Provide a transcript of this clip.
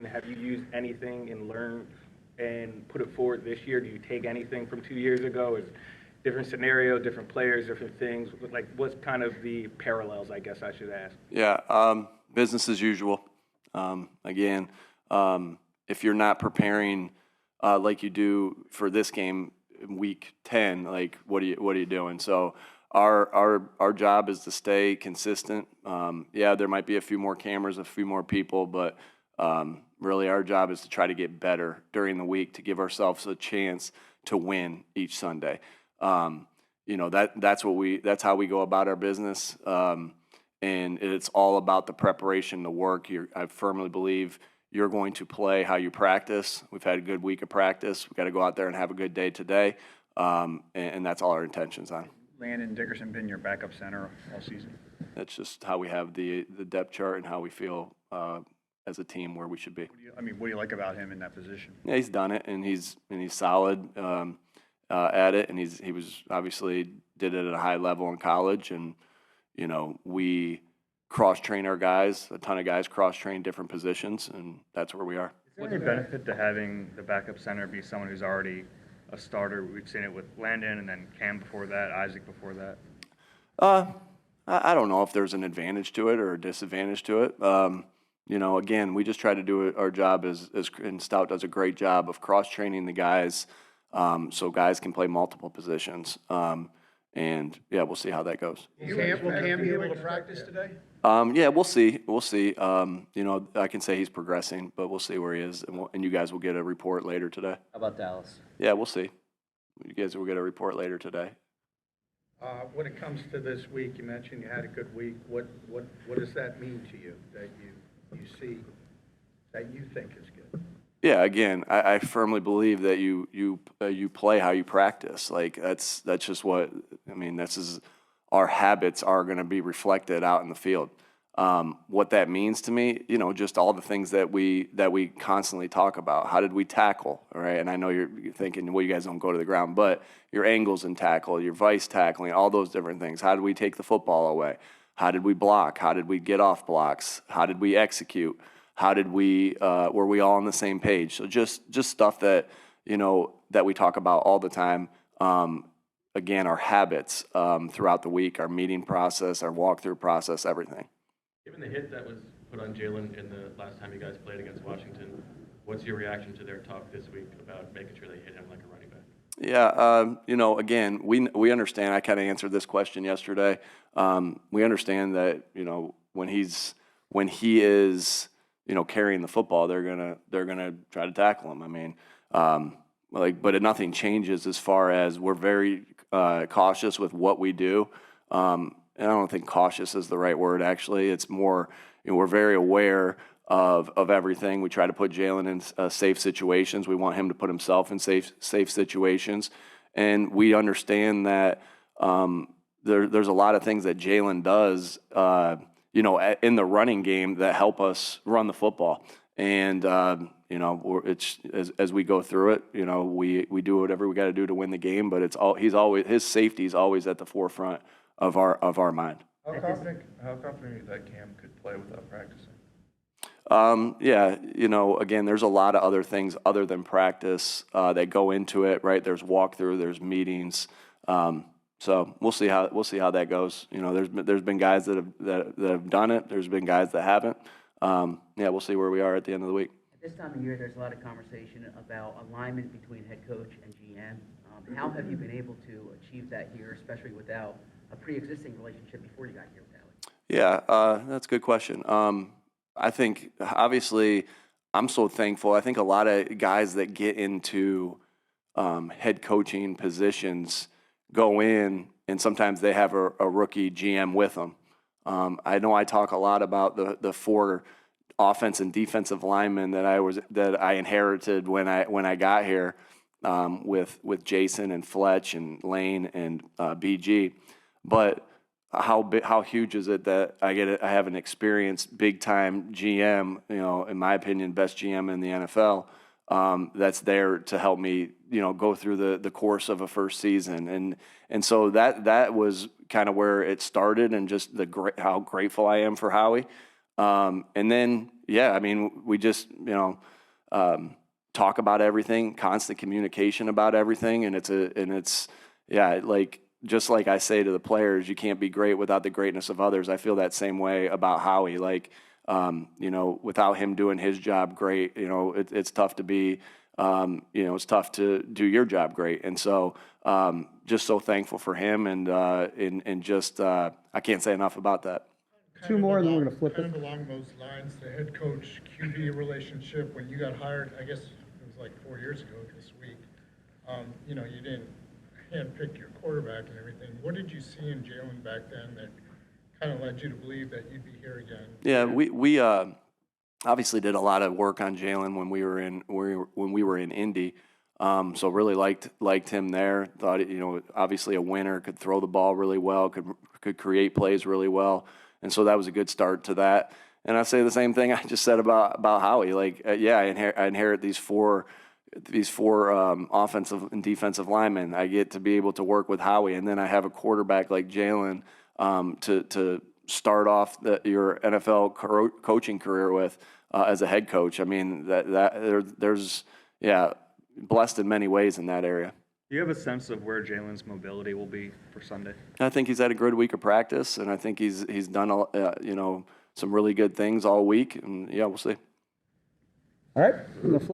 Have you used anything and learned and put it forward this year? Do you take anything from 2 years ago? Is different scenario, different players, different things? Like, what's kind of the parallels, I guess I should ask? Yeah, business as usual. Again, if you're not preparing like you do for this game in week 10, like what are you doing? So our job is to stay consistent. Yeah, there might be a few more cameras, a few more people, but really our job is to try to get better during the week to give ourselves a chance to win each Sunday. That's how we go about our business. And it's all about the preparation, the work. I firmly believe you're going to play how you practice. We've had a good week of practice. We've got to go out there and have a good day today, and that's all our intentions on. Landon Dickerson been your backup center all season? That's just how we have the depth chart and how we feel as a team where we should be. What do you like about him in that position? Yeah, he's done it, and he's solid at it, and he was obviously did it at a high level in college, and we cross-train our guys. A ton of guys cross-train different positions, and that's where we are. Is there any benefit to having the backup center be someone who's already a starter? We've seen it with Landon and then Cam before that, Isaac before that. I don't know if there's an advantage to it or a disadvantage to it. Again, we just try to do our job and Stout does a great job of cross-training the guys so guys can play multiple positions. And yeah, we'll see how that goes. Will Cam be able to practice today? Yeah, we'll see. We'll see. I can say he's progressing, but we'll see where he is, and you guys will get a report later today. How about Dallas? Yeah, we'll see. You guys will get a report later today. When it comes to this week, you mentioned you had a good week. What does that mean to you that you see that you think is good? Yeah, again, I firmly believe that you play how you practice. Like that's just what I mean. Our habits are going to be reflected out in the field. What that means to me, just all the things that we constantly talk about. How did we tackle? All right, and I know you're thinking, well, you guys don't go to the ground, but your angles in tackle, your vice tackling, all those different things. How did we take the football away? How did we block? How did we get off blocks? How did we execute? How did were we all on the same page? So just stuff that, that we talk about all the time. Again, our habits throughout the week, our meeting process, our walkthrough process, everything. Given the hit that was put on Jalen in the last time you guys played against Washington, what's your reaction to their talk this week about making sure they hit him like a running back? Yeah, again, we understand. I kind of answered this question yesterday. We understand that, when he is carrying the football, they're gonna try to tackle him. I mean, but nothing changes as far as we're very cautious with what we do. And I don't think cautious is the right word. Actually, it's more we're very aware of everything. We try to put Jalen in safe situations. We want him to put himself in safe situations, and we understand that there's a lot of things that Jalen does. In the running game that help us run the football. And, it's as we go through it, we do whatever we got to do to win the game, but his safety is always at the forefront of our mind. How confident are you that Cam could play without practicing? Yeah, again, there's a lot of other things other than practice that go into it, right? There's walkthrough, there's meetings. So we'll see how that goes. There's been guys that have done it. There's been guys that haven't. Yeah, we'll see where we are at the end of the week. At this time of year, there's a lot of conversation about alignment between head coach and GM. How have you been able to achieve that here, especially without a pre-existing relationship before you got here with Alex? Yeah, that's a good question. I think obviously I'm so thankful. I think a lot of guys that get into head coaching positions go in, and sometimes they have a rookie GM with them. I know I talk a lot about the four offense and defensive linemen that I inherited when I got here with Jason and Fletch and Lane and BG. But how huge is it that I have an experienced big time GM, in my opinion, best GM in the NFL. That's there to help me, go through the course of a first season, and so that was kind of where it started, and just how grateful I am for Howie. And then, yeah, I mean, we just, talk about everything, constant communication about everything. And yeah, like, just like I say to the players, you can't be great without the greatness of others. I feel that same way about Howie. Like, without him doing his job great, it's tough to be, it's tough to do your job great. And so, just so thankful for him and just, I can't say enough about that. Two more, and then we're going to flip Kind it. of along those lines, the head coach QB relationship, when you got hired, I guess it was like 4 years ago this week, you didn't handpick your quarterback and everything. What did you see in Jalen back then that kind of led you to believe that you'd be here again? Yeah, we obviously did a lot of work on Jalen when we were in Indy. So really liked him there. Thought, obviously a winner, could throw the ball really well, could create plays really well. And so that was a good start to that. And I say the same thing I just said about Howie. Like, I inherit these four offensive and defensive linemen. I get to be able to work with Howie, and then I have a quarterback like Jalen to start off your NFL coaching career with as a head coach. I mean, there's blessed in many ways in that area. Do you have a sense of where Jalen's mobility will be for Sunday? I think he's had a good week of practice, and I think he's done some really good things all week. And yeah, we'll see. All right.